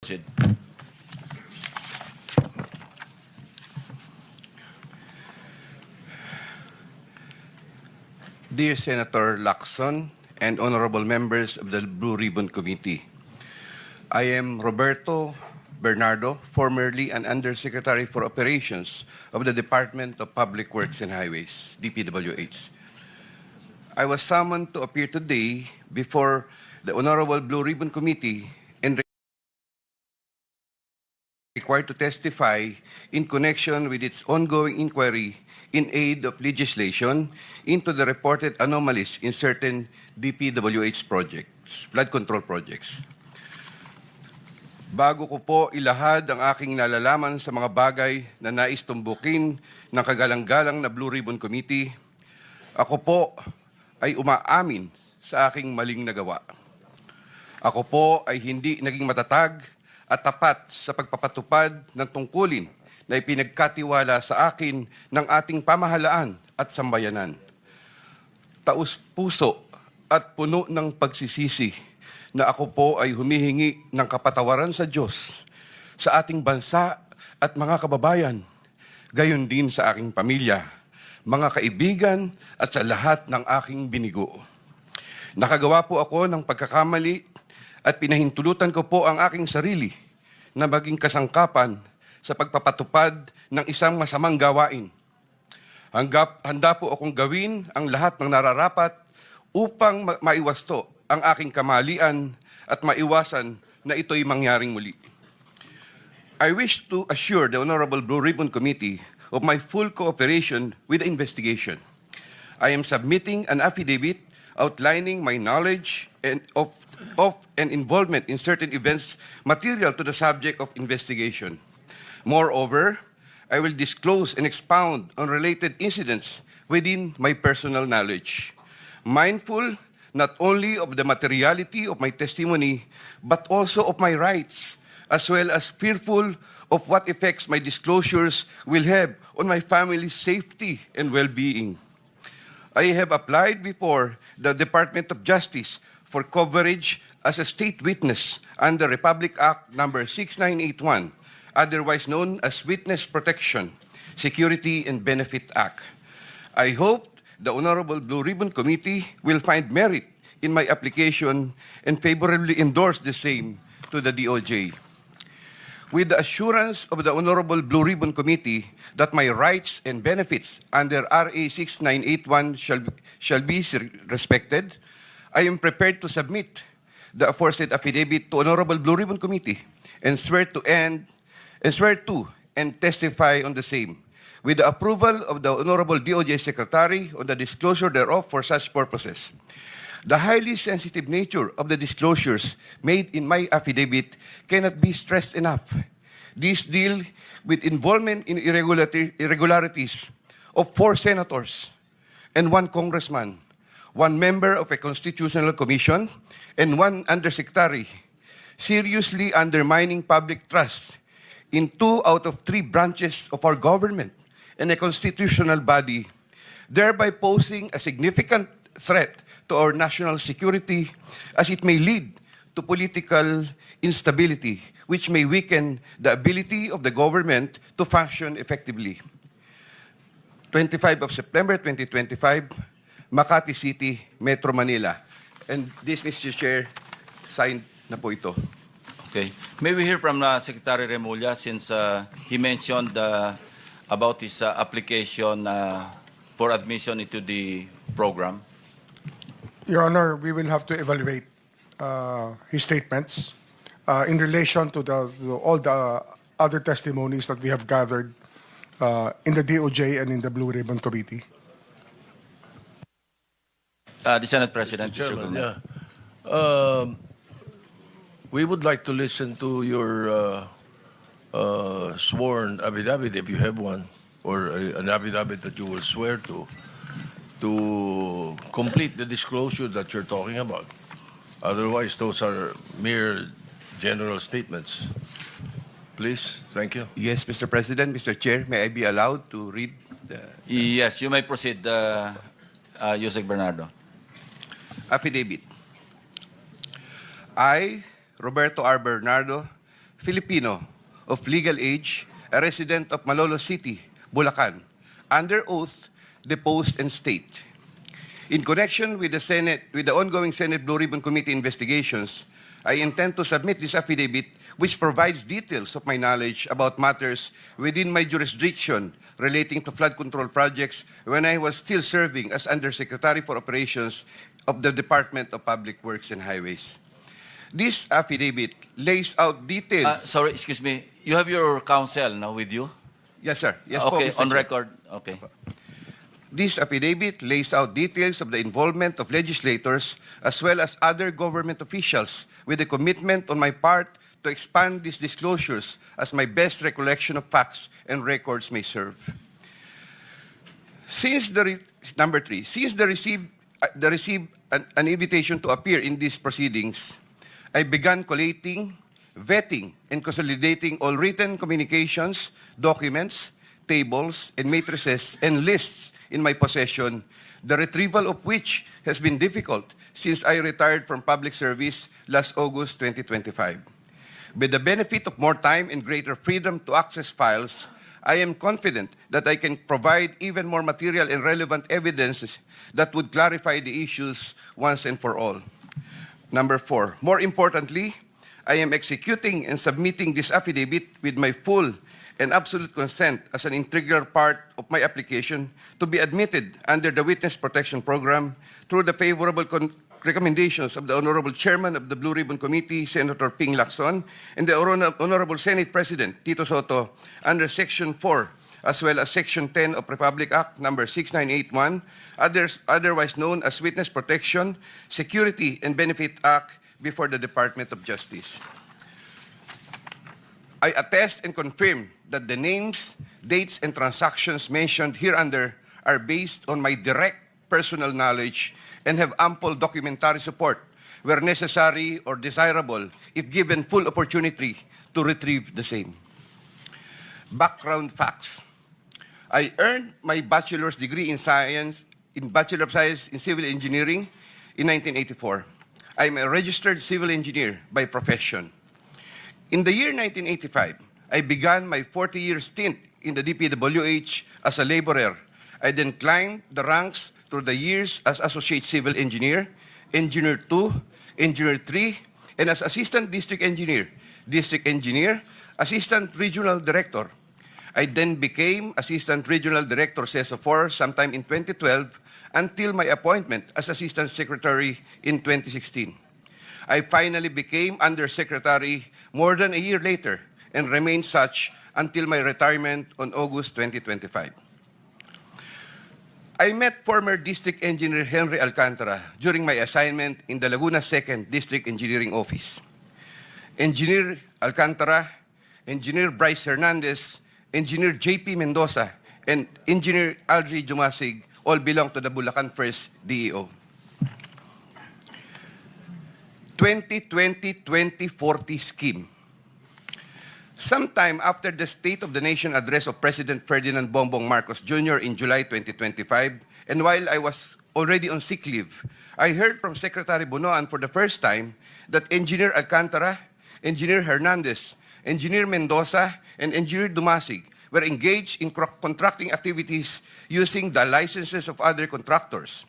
proceed. Dear Senator Lacson and honorable members of the Blue Ribbon Committee, I am Roberto Bernardo, formerly an Undersecretary for Operations of the Department of Public Works and Highways, DPWH. I was summoned to appear today before the Honorable Blue Ribbon Committee and required to testify in connection with its ongoing inquiry in aid of legislation into the reported anomalies in certain DPWH projects, flood control projects. Bago ko po ilahad ang aking nalalaman sa mga bagay na nais tumbukin ng kagalang-galang na Blue Ribbon Committee, ako po ay umaamin sa aking maling nagawa. Ako po ay hindi naging matatag at tapat sa pagpapatupad ng tungkulin na ipinagkatiwala sa akin ng ating pamahalaan at sambayanan. Taus-puso at puno ng pagsisisi na ako po ay humihingi ng kapatawaran sa Diyos, sa ating bansa at mga kababayan, gayon din sa aking pamilya, mga kaibigan at sa lahat ng aking binigo. Nakagawa po ako ng pagkakamali at pinahintulutan ko po ang aking sarili na maging kasangkapan sa pagpapatupad ng isang masamang gawain. Handa po akong gawin ang lahat ng nararapat upang maiwasto ang aking kamalian at maiwasan na ito'y mangyaring muli. I wish to assure the Honorable Blue Ribbon Committee of my full cooperation with the investigation. I am submitting an affidavit outlining my knowledge and of and involvement in certain events material to the subject of investigation. Moreover, I will disclose and expound on related incidents within my personal knowledge, mindful not only of the materiality of my testimony, but also of my rights, as well as fearful of what effects my disclosures will have on my family's safety and well-being. I have applied before the Department of Justice for coverage as a state witness under Republic Act No. 6981, otherwise known as Witness Protection, Security and Benefit Act. I hope the Honorable Blue Ribbon Committee will find merit in my application and favorably endorse the same to the DOJ. With the assurance of the Honorable Blue Ribbon Committee that my rights and benefits under RA 6981 shall be respected, I am prepared to submit the aforesaid affidavit to Honorable Blue Ribbon Committee and swear to and testify on the same, with the approval of the Honorable DOJ Secretary on the disclosure thereof for such purposes. The highly sensitive nature of the disclosures made in my affidavit cannot be stressed enough. These deal with involvement in irregularities of 4 senators and 1 congressman, 1 member of a constitutional commission, and 1 undersecretary, seriously undermining public trust in 2 out of 3 branches of our government and a constitutional body, thereby posing a significant threat to our national security as it may lead to political instability, which may weaken the ability of the government to function effectively. 25 of September 2025, Makati City, Metro Manila. And this, Mr. Chair, signed na po ito. Okay. May we hear from Secretary Remulla since he mentioned about his application for admission into the program? Your Honor, we will have to evaluate his statements in relation to all the other testimonies that we have gathered in the DOJ and in the Blue Ribbon Committee. The Senate President, Mr. Chairman, Gulman. we would like to listen to your sworn affidavit, if you have one, or an affidavit that you will swear to complete the disclosure that you're talking about. Otherwise, those are mere general statements. Please, thank you. Yes, Mr. President, Mr. Chair, may I be allowed to read the Yes, you may proceed, Yusek Bernardo. affidavit? I, Roberto R. Bernardo, Filipino, of legal age, a resident of Malolos City, Bulacan, under oath, deposed and state. In connection with the ongoing Senate Blue Ribbon Committee investigations, I intend to submit this affidavit which provides details of my knowledge about matters within my jurisdiction relating to flood control projects when I was still serving as Undersecretary for Operations of the Department of Public Works and Highways. This affidavit lays out details. Sorry, excuse me. You have your counsel now with you? Yes, sir. Yes, po, Okay, Mr. on Chair. record. Okay. This affidavit lays out details of the involvement of legislators as well as other government officials with a commitment on my part to expand these disclosures as my best recollection of facts and records may serve. Number three, since the received an invitation to appear in these proceedings, I began collating, vetting, and consolidating all written communications, documents, tables, and matrices, and lists in my possession, the retrieval of which has been difficult since I retired from public service last August 2025. With the benefit of more time and greater freedom to access files, I am confident that I can provide even more material and relevant evidence that would clarify the issues once and for all. Number four, more importantly, I am executing and submitting this affidavit with my full and absolute consent as an integral part of my application to be admitted under the Witness Protection Program through the favorable recommendations of the Honorable Chairman of the Blue Ribbon Committee, Senator Ping Lacson, and the Honorable Senate President, Tito Soto, under Section 4, as well as Section 10 of Republic Act Number 6981, otherwise known as Witness Protection, Security, and Benefit Act before the Department of Justice. I attest and confirm that the names, dates, and transactions mentioned hereunder are based on my direct personal knowledge and have ample documentary support where necessary or desirable if given full opportunity to retrieve the same. Background facts. I earned my bachelor's degree in Bachelor of Science in Civil Engineering in 1984. I'm a registered civil engineer by profession. In the year 1985, I began my 40-year stint in the DPWH as a laborer. I then climbed the ranks through the years as Associate Civil Engineer, Engineer 2, Engineer 3, and as Assistant District Engineer, Assistant Regional Director. I then became Assistant Regional Director CESO 4 sometime in 2012 until my appointment as Assistant Secretary in 2016. I finally became Undersecretary more than a year later and remained such until my retirement on August 2025. I met former District Engineer Henry Alcantara during my assignment in the Laguna 2nd District Engineering Office. Engineer Alcantara, Engineer Bryce Hernandez, Engineer J.P. Mendoza, and Engineer Algie Jumasig all belong to the Bulacan 1st DEO. 2020-2040 scheme. Sometime after the State of the Nation address of President Ferdinand Bongbong Marcos Jr. in July 2025, and while I was already on sick leave, I heard from Secretary Bunoan for the first time that Engineer Alcantara, Engineer Hernandez, Engineer Mendoza, and Engineer Dumasig were engaged in contracting activities using the licenses of other contractors.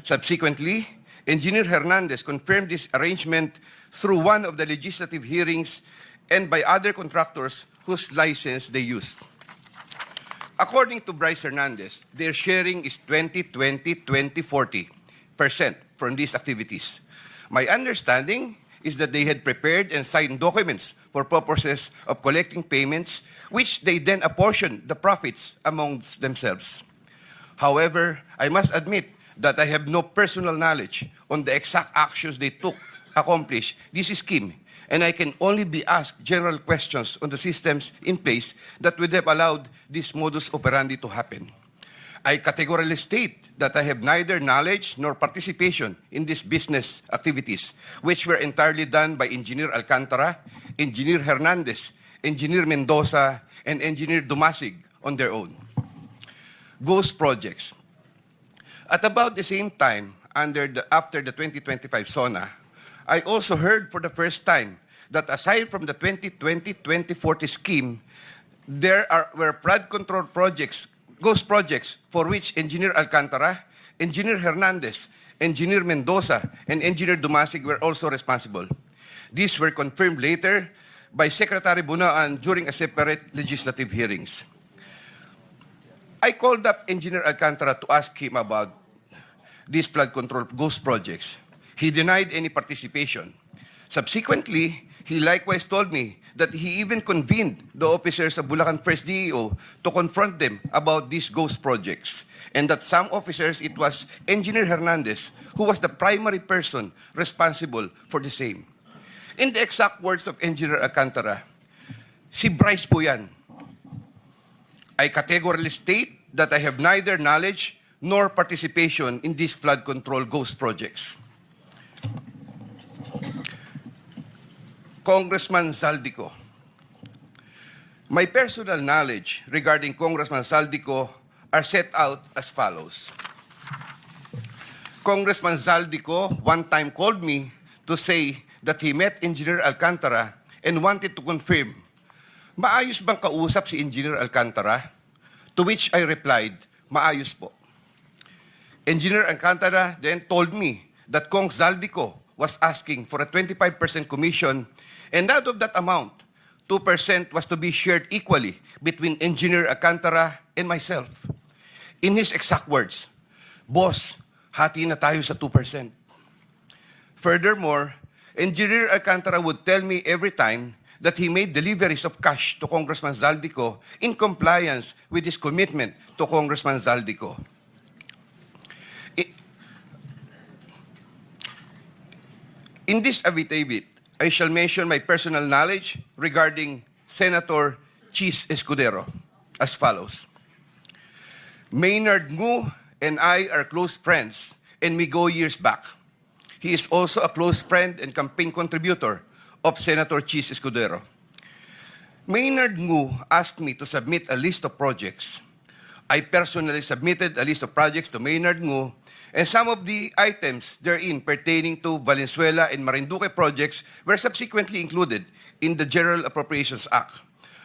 Subsequently, Engineer Hernandez confirmed this arrangement through one of the legislative hearings and by other contractors whose license they used. According to Bryce Hernandez, their sharing is 20-20-20-40% from these activities. My understanding is that they had prepared and signed documents for purposes of collecting payments, which they then apportioned the profits amongst themselves. However, I must admit that I have no personal knowledge on the exact actions they took to accomplish this scheme, and I can only be asked general questions on the systems in place that would have allowed this modus operandi to happen. I categorically state that I have neither knowledge nor participation in these business activities, which were entirely done by Engineer Alcantara, Engineer Hernandez, Engineer Mendoza, and Engineer Dumasig on their own. Ghost projects. At about the same time, after the 2025 SONA, I also heard for the first time that aside from the 2020-2040 scheme, were flood control projects, ghost projects, for which Engineer Alcantara, Engineer Hernandez, Engineer Mendoza, and Engineer Dumasig were also responsible. These were confirmed later by Secretary Bunaan during a separate legislative hearings. I called up Engineer Alcantara to ask him about these flood control ghost projects. He denied any participation. Subsequently, he likewise told me that he even convened the officers of Bulacan First DEO to confront them about these ghost projects, and that some officers, it was Engineer Hernandez, who was the primary person responsible for the same. In the exact words of Engineer Alcantara, si Bryce po yan. I categorically state that I have neither knowledge nor participation in these flood control ghost projects. Congressman Zaldico. My personal knowledge regarding Congressman Zaldico are set out as follows. Congressman Zaldico one time called me to say that he met Engineer Alcantara and wanted to confirm, maayos bang kausap si Engineer Alcantara? To which I replied, maayos po. Engineer Alcantara then told me that Kong Zaldico was asking for a 25% commission, and out of that amount, 2% was to be shared equally between Engineer Alcantara and myself. In his exact words, Boss, hati na tayo sa 2%. Furthermore, Engineer Alcantara would tell me every time that he made deliveries of cash to Congressman Zaldico in compliance with his commitment to Congressman Zaldico. In this affidavit, I shall mention my personal knowledge regarding Senator Chis Escudero as follows. Maynard Ngu and I are close friends, and we go years back. He is also a close friend and campaign contributor of Senator Chis Escudero. Maynard Ngu asked me to submit a list of projects. I personally submitted a list of projects to Maynard Ngu, and some of the items therein pertaining to Valenzuela and Marinduque projects were subsequently included in the General Appropriations Act.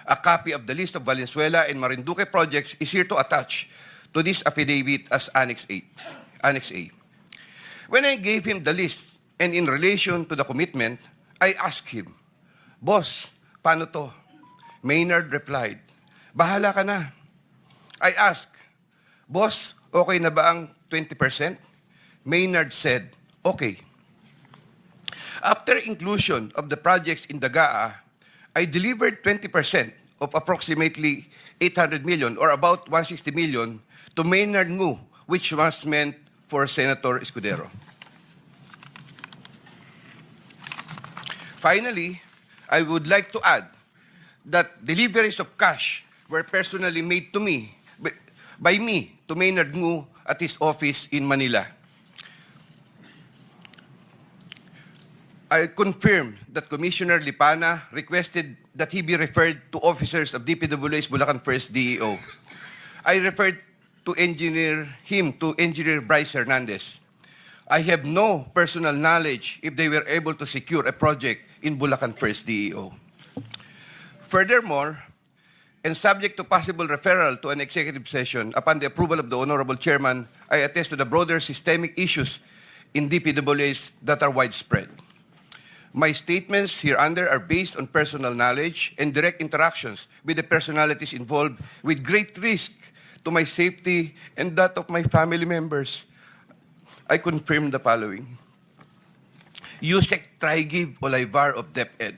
A copy of the list of Valenzuela and Marinduque projects is here to attach to this affidavit as Annex A. When I gave him the list and in relation to the commitment, I asked him, Boss, paano to? Maynard replied, bahala ka na. I asked, Boss, okay na ba ang 20%? Maynard said, okay. After inclusion of the projects in Dagaa, I delivered 20% of approximately 800 million or about 160 million to Maynard Ngu, which was meant for Senator Escudero. Finally, I would like to add that deliveries of cash were personally made to me, by me, to Maynard Ngu at his office in Manila. I confirm that Commissioner Lipana requested that he be referred to officers of DPWH Bulacan First DEO. I referred to Engineer Bryce Hernandez. I have no personal knowledge if they were able to secure a project in Bulacan First DEO. Furthermore, and subject to possible referral to an executive session upon the approval of the Honorable Chairman, I attest to the broader systemic issues in DPWH that are widespread. My statements hereunder are based on personal knowledge and direct interactions with the personalities involved with great risk to my safety and that of my family members. I confirm the following. Yusek Trigiv Olaybar of DepEd.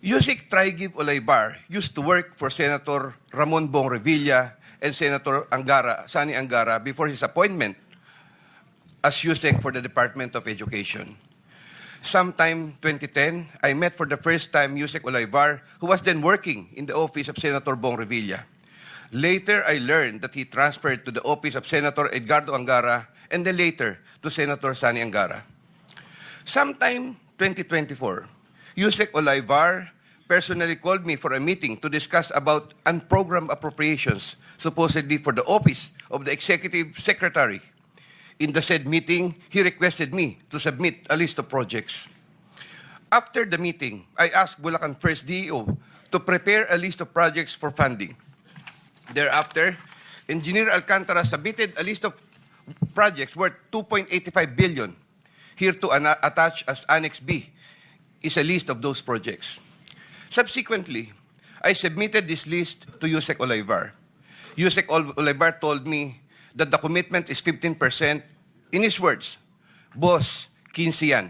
Yusek Trigiv Olaybar used to work for Senator Ramon Bong Revilla and Senator Sani Angara before his appointment as Yusek for the Department of Education. Sometime 2010, I met for the first time Yusek Olaybar, who was then working in the office of Senator Bong Revilla. Later, I learned that he transferred to the office of Senator Edgardo Angara and then later to Senator Sani Angara. Sometime 2024, Yusek Olaybar personally called me for a meeting to discuss about unprogrammed appropriations, supposedly for the office of the Executive Secretary. In the said meeting, he requested me to submit a list of projects. After the meeting, I asked Bulacan First DEO to prepare a list of projects for funding. Thereafter, Engineer Alcantara submitted a list of projects worth 2.85 billion. Here to attach as Annex B is a list of those projects. Subsequently, I submitted this list to Yusek Olivar. Yusek Olivar told me that the commitment is 15%. In his words, boss, 15 yan.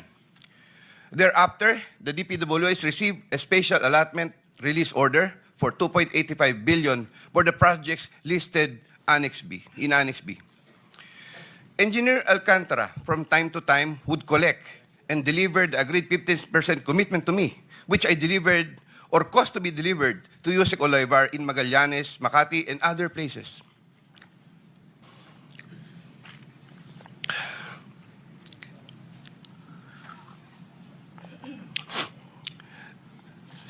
Thereafter, the DPWH received a special allotment release order for 2.85 billion for the projects listed in Annex B. Engineer Alcantara, from time to time, would collect and deliver the agreed 15% commitment to me, which I delivered or caused to be delivered to Yusek Olivar in Magallanes, Makati, and other places.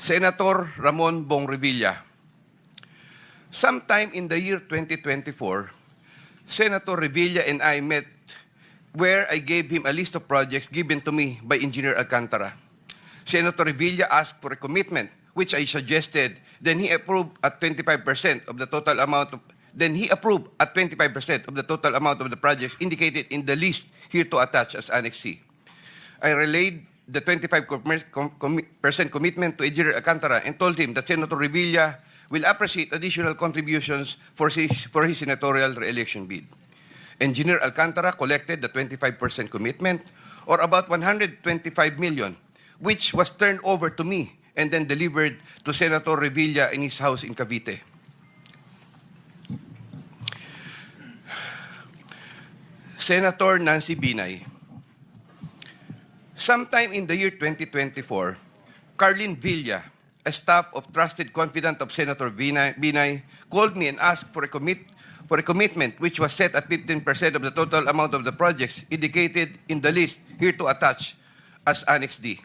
Senator Ramon Bong Revilla. Sometime in the year 2024, Senator Revilla and I met where I gave him a list of projects given to me by Engineer Alcantara. Senator Revilla asked for a commitment, which I suggested. Then he approved at 25% of the total amount of the projects indicated in the list here to attach as Annex C. I relayed the 25% commitment to Engineer Alcantara and told him that Senator Revilla will appreciate additional contributions for his senatorial re-election bid. Engineer Alcantara collected the 25% commitment, or about 125 million, which was turned over to me and then delivered to Senator Revilla in his house in Cavite. Senator Nancy Binay. Sometime in the year 2024, Carlin Villa, a staff of trusted confidant of Senator Binay, called me and asked for a commitment which was set at 15% of the total amount of the projects indicated in the list here to attach as Annex D.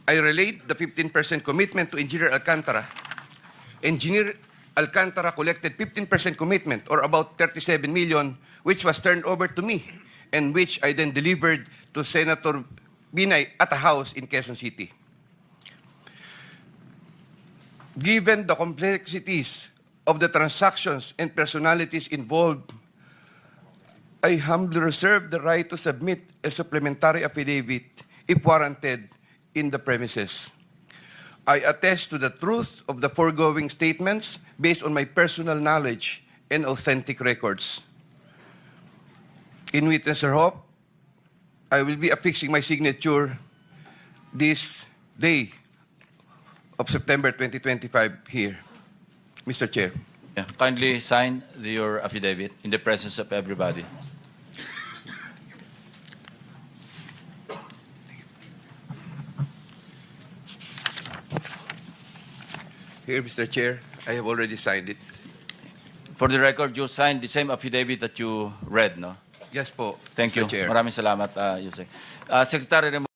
I relayed the 15% commitment to Engineer Alcantara. Engineer Alcantara collected 15% commitment, or about 37 million, which was turned over to me and which I then delivered to Senator Binay at a house in Quezon City. Given the complexities of the transactions and personalities involved, I humbly reserve the right to submit a supplementary affidavit if warranted in the premises. I attest to the truth of the foregoing statements based on my personal knowledge and authentic records. In witness thereof, I will be affixing my signature this day of September 2025 here. Mr. Chair. Yeah, kindly sign your affidavit in the presence of everybody. Here, Mr. Chair, I have already signed it. For the record, you signed the same affidavit that you read, no? Yes po, Thank Mr. you. Chair. Maraming salamat, Yusek. Secretary Remo-